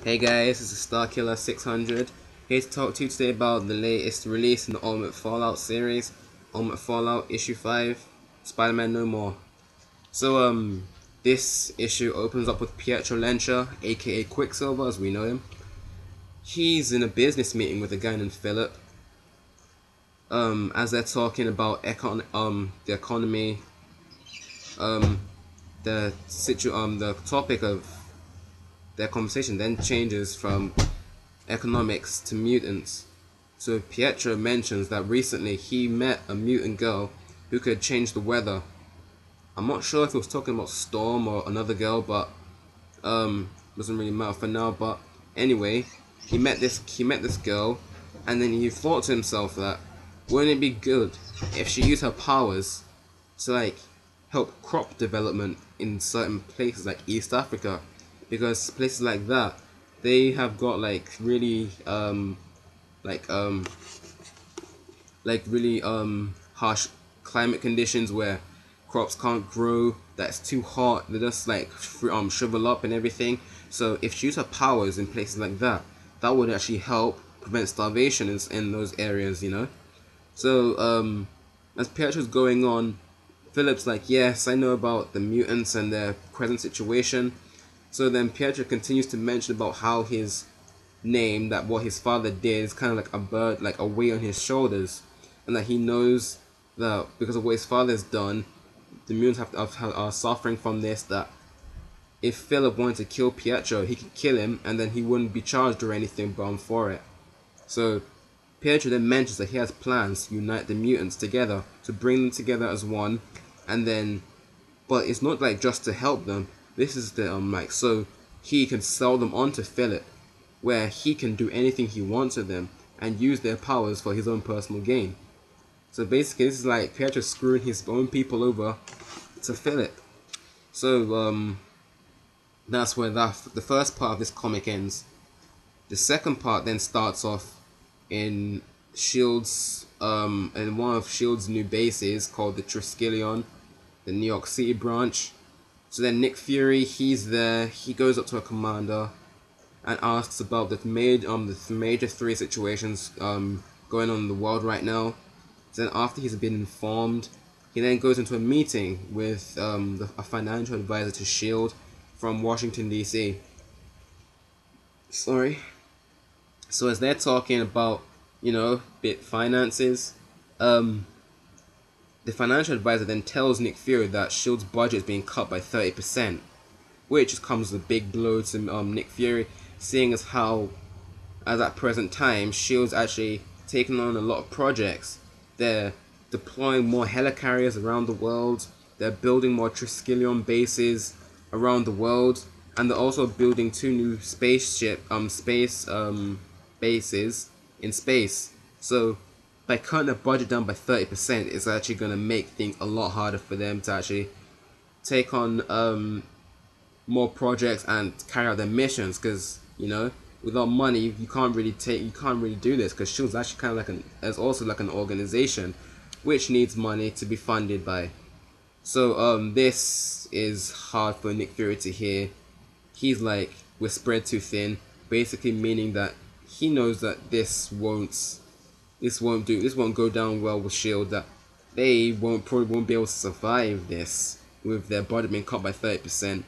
Hey guys, this is Starkiller 600 here to talk to you today about the latest release in the Ultimate Fallout series, Ultimate Fallout Issue 5, Spider-Man No More. So this issue opens up with Pietro Lancia, aka Quicksilver as we know him. He's in a business meeting with a guy named Philip. As they're talking about the economy, the topic of their conversation then changes from economics to mutants. So Pietro mentions that recently he met a mutant girl who could change the weather. I'm not sure if he was talking about Storm or another girl, but doesn't really matter for now. But anyway, he met this girl, and then he thought to himself that wouldn't it be good if she used her powers to help crop development in certain places like East Africa, because places like that they have got really like um harsh climate conditions where crops can't grow, that's too hot, they just shrivel up and everything. So if she used her powers in places like that, that would actually help prevent starvation in those areas, you know. So as Pietro's going on, Philip's like, yes, I know about the mutants and their present situation. So then Pietro continues to mention about how his name, that what his father did, is kind of like a bird, like a weight on his shoulders, and that he knows that because of what his father's done, the mutants are suffering from this. That if Philip wanted to kill Pietro, he could kill him, and then he wouldn't be charged or anything for it. So Pietro then mentions that he has plans to unite the mutants together, to bring them together as one, and then, but it's not like just to help them. This is the so he can sell them on to Philip, where he can do anything he wants with them and use their powers for his own personal gain. So basically, this is like Pietro screwing his own people over to Philip. So that's where the first part of this comic ends. The second part then starts off in Shield's in one of Shield's new bases called the Triskelion, the New York City branch. So then Nick Fury, he's there. He goes up to a commander and asks about the major three situations going on in the world right now. So then after he's been informed, he then goes into a meeting with a financial advisor to Shield from Washington DC. Sorry. So as they're talking about, bit finances, the financial advisor then tells Nick Fury that Shield's budget is being cut by 30%, which comes as a big blow to Nick Fury, seeing as how, at present time, Shield's actually taking on a lot of projects. They're deploying more helicarriers around the world. They're building more Triskelion bases around the world, and they're also building 2 new bases in space. So by cutting the budget down by 30%, it's actually going to make things a lot harder for them to actually take on more projects and carry out their missions, because without money you can't really do this, because Shield's actually kind of like an organization which needs money to be funded by. So this is hard for Nick Fury to hear. He's like, we're spread too thin, basically meaning that he knows that this won't go down well with Shield, that they probably won't be able to survive this with their budget being cut by 30%.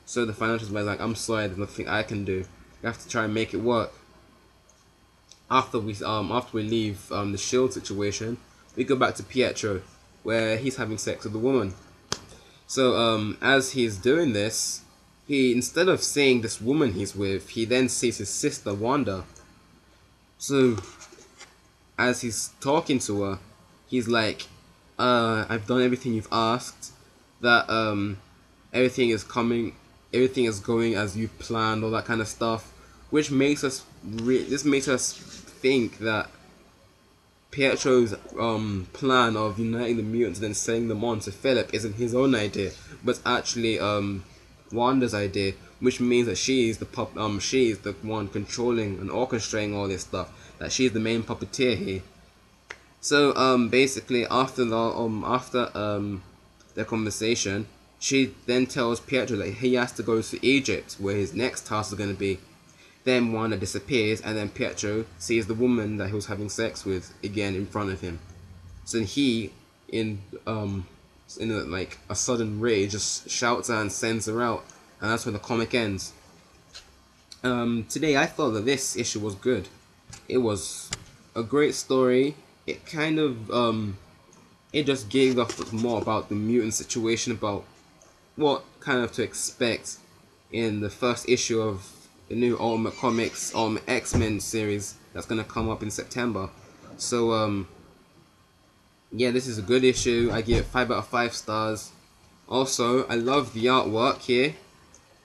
So the financial advisor like, I'm sorry, there's nothing I can do. You have to try and make it work. After we leave the Shield situation, we go back to Pietro, where he's having sex with a woman. So as he's doing this, he, instead of seeing this woman he's with, he then sees his sister Wanda. So as he's talking to her, he's like, I've done everything you've asked, that everything is going as you planned, all that kind of stuff, which makes us think that Pietro's plan of uniting the mutants and then selling them on to Philip isn't his own idea, but actually Wanda's idea, which means that she is the one controlling and orchestrating all this stuff, that she's the main puppeteer here. So basically after their conversation, she then tells Pietro that he has to go to Egypt, where his next task is going to be. Then Wanda disappears, and then Pietro sees the woman that he was having sex with again in front of him. So he, in like a sudden rage, just shouts her and sends her out, and that's where the comic ends. Today I thought that this issue was good. It was a great story. It kind of it just gave us more about the mutant situation, about what kind of to expect in the first issue of the new Ultimate Comics X-Men series that's gonna come up in September. So yeah, this is a good issue. I give it 5 out of 5 stars. Also, I love the artwork here.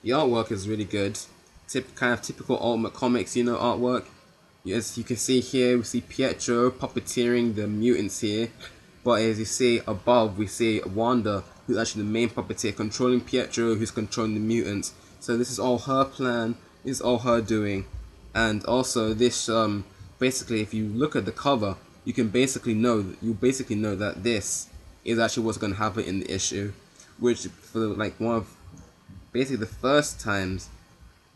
The artwork is really good. Kind of typical Ultimate Comics, artwork. As you can see here, we see Pietro puppeteering the mutants here. But as you see above, we see Wanda, who's actually the main puppeteer, controlling Pietro, who's controlling the mutants. So this is all her plan. This is all her doing. And also this, basically, if you look at the cover, you basically know that this is actually what's going to happen in the issue, which for like one of basically the first times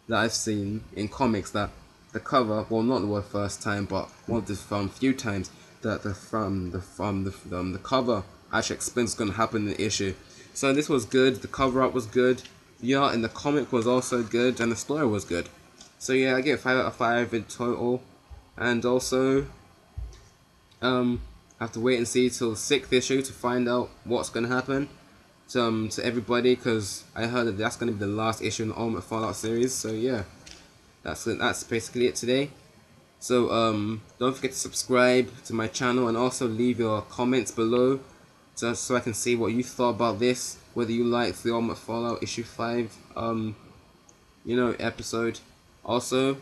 that I've seen in comics that the cover, well, not the first time, but one of the few times that the cover actually explains what's going to happen in the issue. So this was good. The cover art was good. The art in the comic was also good, and the story was good. So yeah, I give it 5 out of 5 in total. And also, I have to wait and see till the 6th issue to find out what's going to happen to everybody, because I heard that that's going to be the last issue in the Ultimate Fallout series. So yeah, that's basically it today. So don't forget to subscribe to my channel, and also leave your comments below so I can see what you thought about this, whether you liked the Ultimate Fallout issue 5 episode. Also,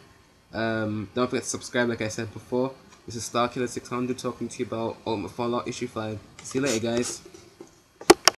don't forget to subscribe like I said before. This is Starkiller 600 talking to you about Ultimate Fallout issue 5. See you later, guys.